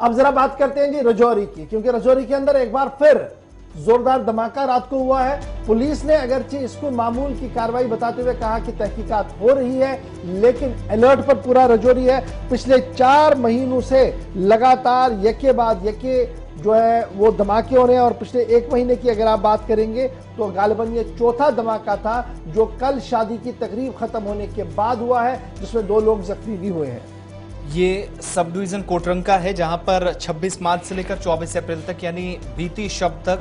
अब जरा बात करते हैं जी राजौरी की, क्योंकि राजौरी के अंदर एक बार फिर जोरदार धमाका रात को हुआ है। पुलिस ने अगरचे इसको मामूल की कार्रवाई बताते हुए कहा कि तहकीकात हो रही है, लेकिन अलर्ट पर पूरा राजौरी है। पिछले 4 महीनों से लगातार यके बाद यके जो है वो धमाके हो रहे हैं, और पिछले 1 महीने की अगर आप बात करेंगे तो गालिबन ये चौथा धमाका था जो कल शादी की तकरीब खत्म होने के बाद हुआ है, जिसमें 2 लोग जख्मी भी हुए हैं। ये सब डिवीजन कोटरंका है, जहां पर 26 मार्च से लेकर 24 अप्रैल तक यानी बीती शब तक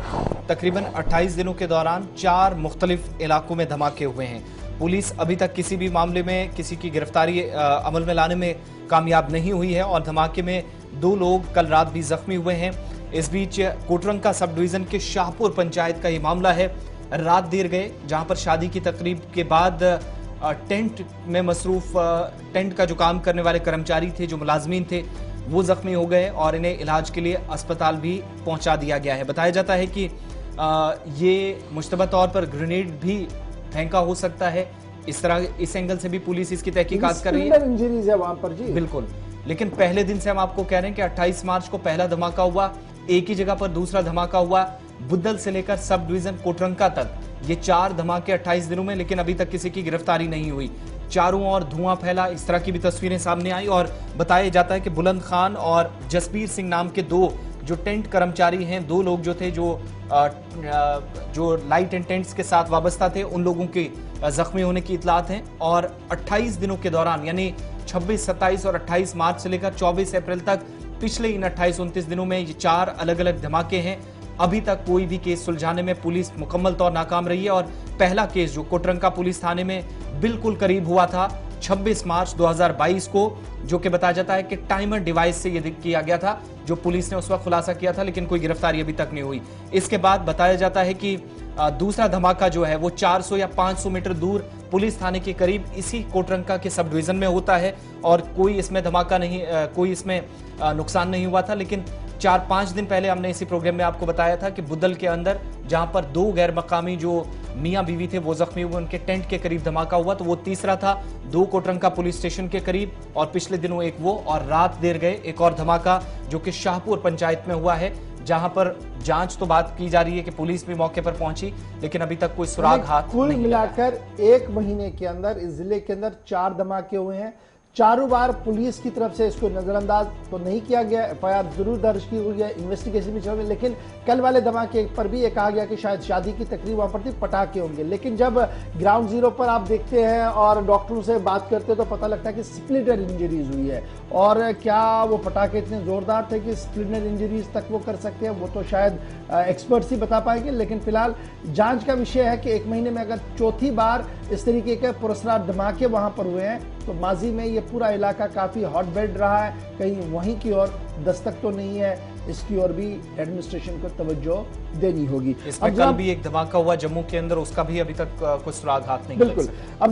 तकरीबन 28 दिनों के दौरान 4 मुख्तलिफ इलाकों में धमाके हुए हैं। पुलिस अभी तक किसी भी मामले में किसी की गिरफ्तारी अमल में लाने में कामयाब नहीं हुई है, और धमाके में 2 लोग कल रात भी जख्मी हुए हैं। इस बीच कोटरंका सब डिवीजन के शाहपुर पंचायत का ये मामला है। रात देर गए, जहां पर शादी की तकरीब के बाद टेंट में मसरूफ टेंट का जो काम करने वाले कर्मचारी थे, जो मुलाजमीन थे, वो जख्मी हो गए और इन्हें इलाज के लिए अस्पताल भी पहुंचा दिया गया है। बताया जाता है कि ये मुश्तबा तौर पर ग्रेनेड भी फेंका हो सकता है। इस एंगल से भी पुलिस इसकी तहकीकात कर रही है। इंजरीज है वहां पर जी, बिल्कुल। लेकिन पहले दिन से हम आपको कह रहे हैं कि 28 मार्च को पहला धमाका हुआ, एक ही जगह पर दूसरा धमाका हुआ, बुद्धल से लेकर सब डिवीजन कोटरंका तक ये 4 धमाके 28 दिनों में, लेकिन अभी तक किसी की गिरफ्तारी नहीं हुई। चारों ओर धुआं फैला, इस तरह की भी तस्वीरें सामने आई। और बताया जाता है कि बुलंद खान और जसबीर सिंह नाम के 2 जो टेंट कर्मचारी हैं, 2 लोग जो थे जो लाइट एंड टेंट्स के साथ वाबस्ता थे, उन लोगों के जख्मी होने की इतलात हैं। और 28 दिनों के दौरान यानी 26, 27 और 28 मार्च से लेकर 24 अप्रैल तक पिछले इन 28-29 दिनों में ये 4 अलग अलग धमाके हैं। अभी तक कोई भी केस सुलझाने में पुलिस मुकम्मल तौर नाकाम रही है। और पहला केस जो कोटरंका पुलिस थाने में बिल्कुल करीब हुआ था 26 मार्च 2022 को, जो कि बताया जाता है कि टाइमर डिवाइस से यह किया गया था, जो पुलिस ने उस वक्त खुलासा किया था, लेकिन कोई गिरफ्तारी अभी तक नहीं हुई। इसके बाद बताया जाता है कि दूसरा धमाका जो है वो 400 या 500 मीटर दूर पुलिस थाने के करीब इसी कोटरंका के सब डिवीजन में होता है, और कोई इसमें धमाका नहीं, कोई इसमें नुकसान नहीं हुआ था। लेकिन 4-5 दिन पहले हमने इसी प्रोग्राम में आपको बताया था कि बुद्धल के अंदर जहां पर 2 गैर मकामी जो मियां बीवी थे वो जख्मी हुए, उनके टेंट के करीब धमाका हुआ, तो वो तीसरा था। 2 कोटरंका पुलिस स्टेशन के करीब, और पिछले दिनों एक वो, और रात देर गए एक और धमाका जो कि शाहपुर पंचायत में हुआ है, जहां पर जांच तो बात की जा रही है कि पुलिस भी मौके पर पहुंची, लेकिन अभी तक कोई सुराग हाथ कुल मिलाकर 1 महीने के अंदर इस जिले के अंदर 4 धमाके हुए हैं। चारों बार पुलिस की तरफ से इसको नजरअंदाज तो नहीं किया गया, एफआईआर जरूर दर्ज की हुई है, इन्वेस्टिगेशन भी चल रही है, लेकिन कल वाले धमाके पर भी ये कहा गया कि शायद शादी की तकरीब वहां पर थी, पटाखे होंगे। लेकिन जब ग्राउंड जीरो पर आप देखते हैं और डॉक्टरों से बात करते हैं तो पता लगता है कि स्प्लिटर इंजरीज हुई है। और क्या वो पटाखे इतने जोरदार थे कि स्प्लिटर इंजरीज तक वो कर सकते हैं, वो तो शायद एक्सपर्ट्स ही बता पाएंगे। लेकिन फिलहाल जांच का विषय है कि 1 महीने में अगर चौथी बार इस तरीके के पुरस्कार धमाके वहां पर हुए हैं, तो माजी में ये पूरा इलाका काफी हॉटबेड रहा है, कहीं वहीं की ओर दस्तक तो नहीं है, इसकी ओर भी एडमिनिस्ट्रेशन को तवज्जो देनी होगी। इसमें कल भी एक धमाका हुआ जम्मू के अंदर, उसका भी अभी तक कुछ सुराग हाथ नहीं लग सका। बिल्कुल। अब